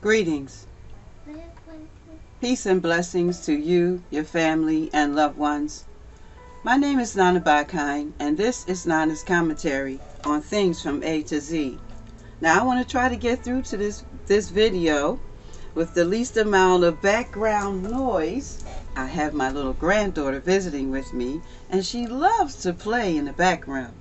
Greetings, peace and blessings to you, your family, and loved ones. My name is Nana Bakine, and this is Nana's commentary on things from A to Z. Now, I want to try to get through to this video with the least amount of background noise. I have my little granddaughter visiting with me, and she loves to play in the background.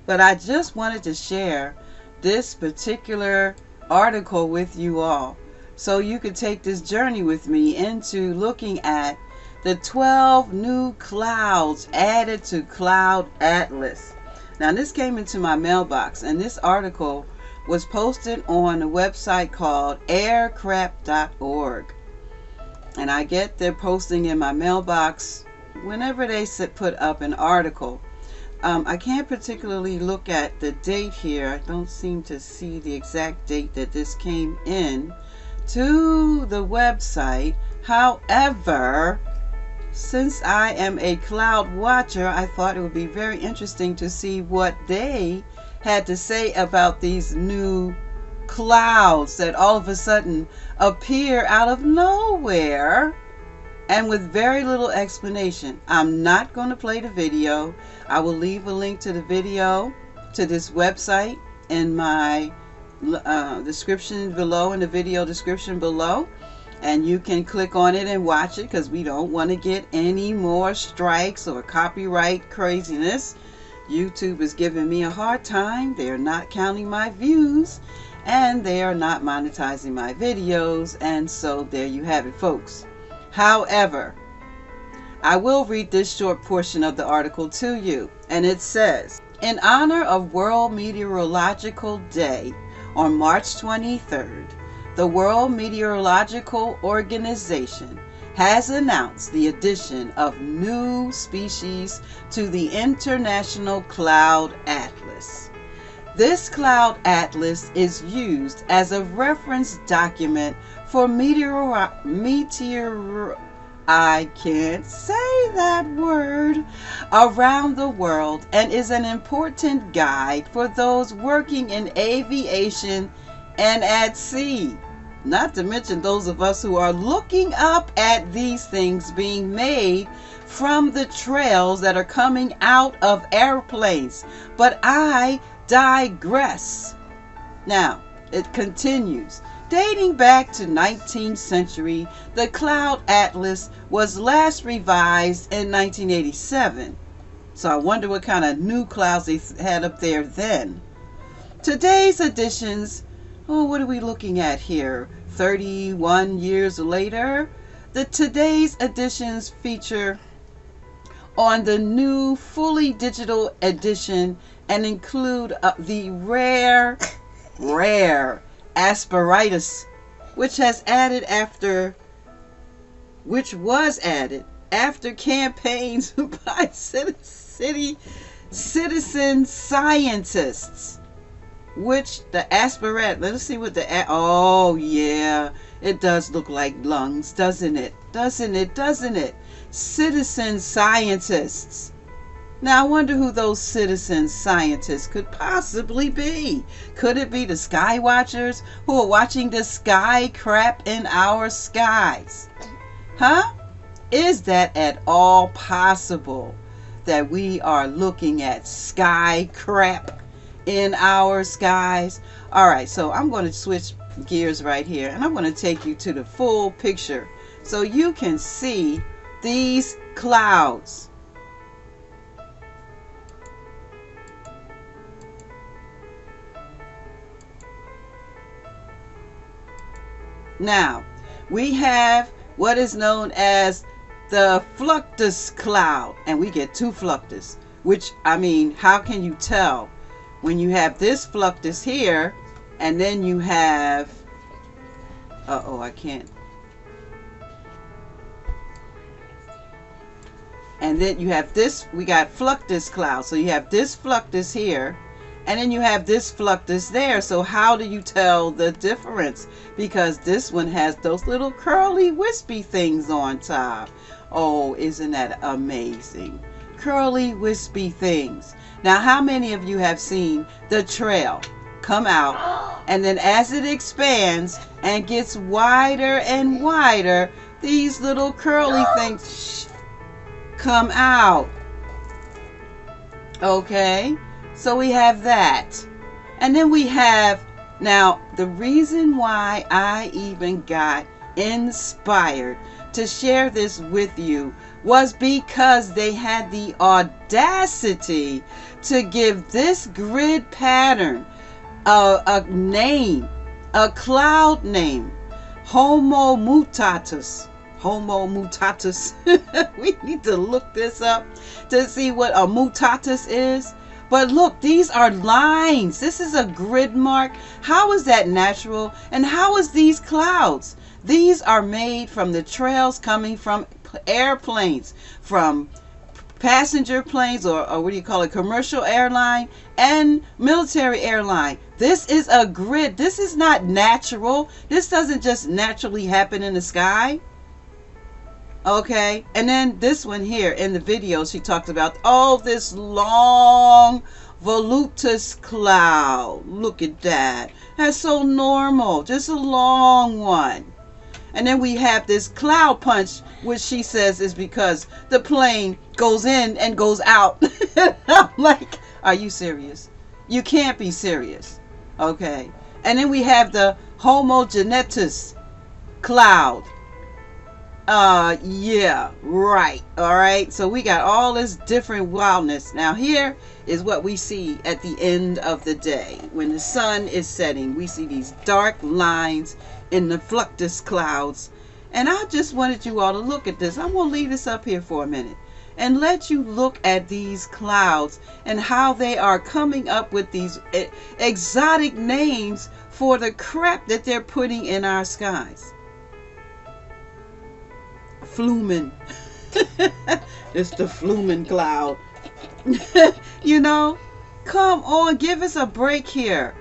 But I just wanted to share this particular article with you all, so you could take this journey with me into looking at the 12 new clouds added to Cloud Atlas. Now, this came into my mailbox, and this article was posted on a website called aircrap.org. And I get their posting in my mailbox whenever they put up an article. I can't particularly look at the date here. I don't seem to see the exact date that this came in to the website. However, since I am a cloud watcher, I thought it would be very interesting to see what they had to say about these new clouds that all of a sudden appear out of nowhere and with very little explanation. I'm not going to play the video. I will leave a link to the video to this website in my description below, in the video description below, and you can click on it and watch it, because we don't want to get any more strikes or copyright craziness. YouTube is giving me a hard time. They are not counting my views, and they are not monetizing my videos, and so there you have it, folks. However, I will read this short portion of the article to you, and it says, in honor of World Meteorological Day on March 23rd, the World Meteorological Organization has announced the addition of new species to the International Cloud Atlas. This Cloud Atlas is used as a reference document for I can't say that word, around the world, and is an important guide for those working in aviation and at sea. Not to mention those of us who are looking up at these things being made from the trails that are coming out of airplanes. But I digress. Now, it continues. Dating back to 19th century, the Cloud Atlas was last revised in 1987. So I wonder what kind of new clouds they had up there then. Today's editions, what are we looking at here? 31 years later? Today's editions feature on the new fully digital edition and include the rare Asperitas, which was added after campaigns by citizen scientists. Which the Asperitas, let's see what oh yeah, it does look like lungs, doesn't it? Doesn't it? Citizen scientists. Now I wonder who those citizen scientists could possibly be. Could it be the sky watchers who are watching the sky crap in our skies? Huh? Is that at all possible that we are looking at sky crap in our skies? All right, so I'm going to switch gears right here, and I'm going to take you to the full picture so you can see these clouds. Now, we have what is known as the fluctus cloud, and we get two fluctus, which, I mean, how can you tell when you have this fluctus here, and then you have, I can't, and then you have this, we got fluctus cloud, so you have this fluctus here, and then you have this fluctus there. So how do you tell the difference? Because this one has those little curly wispy things on top. Oh, isn't that amazing? Curly wispy things. Now, how many of you have seen the trail come out. And then as it expands and gets wider and wider, these little curly things come out. Okay, so we have that. And then we have, now the reason why I even got inspired to share this with you was because they had the audacity to give this grid pattern a name, a cloud name, Homo mutatus. Homo mutatus. We need to look this up to see what a mutatus is. But look, these are lines. This is a grid mark. How is that natural? And how is these clouds? These are made from the trails coming from airplanes, from passenger planes, or what do you call it, commercial airline and military airline. This is a grid. This is not natural. This doesn't just naturally happen in the sky. Okay, and then this one here in the video, she talked about, oh, this long voluptuous cloud. Look at that. That's so normal. Just a long one. And then we have this cloud punch, which she says is because the plane goes in and goes out. I'm like, are you serious? You can't be serious. Okay. And then we have the homogeneous cloud. Yeah, right. All right. So we got all this different wildness. Now here is what we see at the end of the day. When the sun is setting, we see these dark lines in the fluctus clouds. And I just wanted you all to look at this. I'm going to leave this up here for a minute and let you look at these clouds and how they are coming up with these exotic names for the crap that they're putting in our skies. Flumen. It's the Flumen cloud. You know, come on, give us a break here.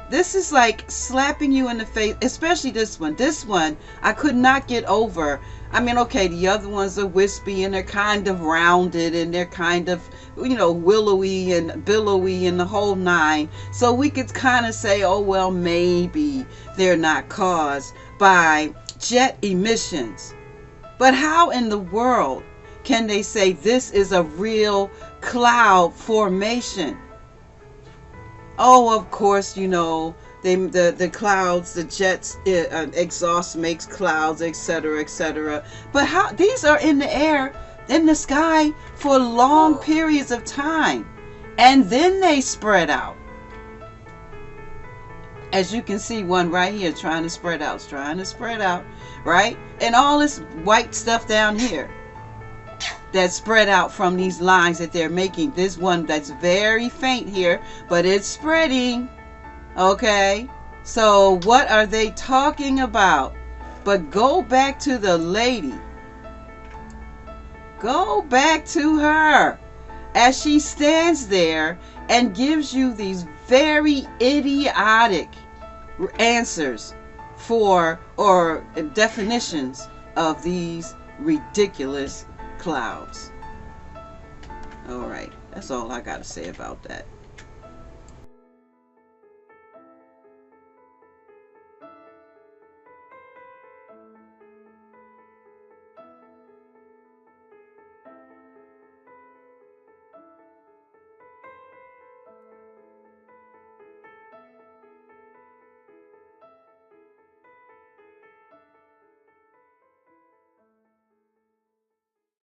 This is like slapping you in the face, especially this one. This one, I could not get over. I mean, okay, the other ones are wispy and they're kind of rounded and they're kind of, you know, willowy and billowy and the whole nine. So we could kind of say, oh, well, maybe they're not caused by jet emissions. But how in the world can they say this is a real cloud formation? Oh, of course, you know, the clouds, the jets, exhaust makes clouds, etc., etc. But how these are in the air, in the sky for long periods of time, and then they spread out. As you can see, one right here trying to spread out, right? And all this white stuff down here that's spread out from these lines that they're making. This one that's very faint here, but it's spreading. Okay, so what are they talking about? But go back to the lady. Go back to her as she stands there and gives you these very idiotic answers for, or definitions of these ridiculous clouds. All right, that's all I got to say about that.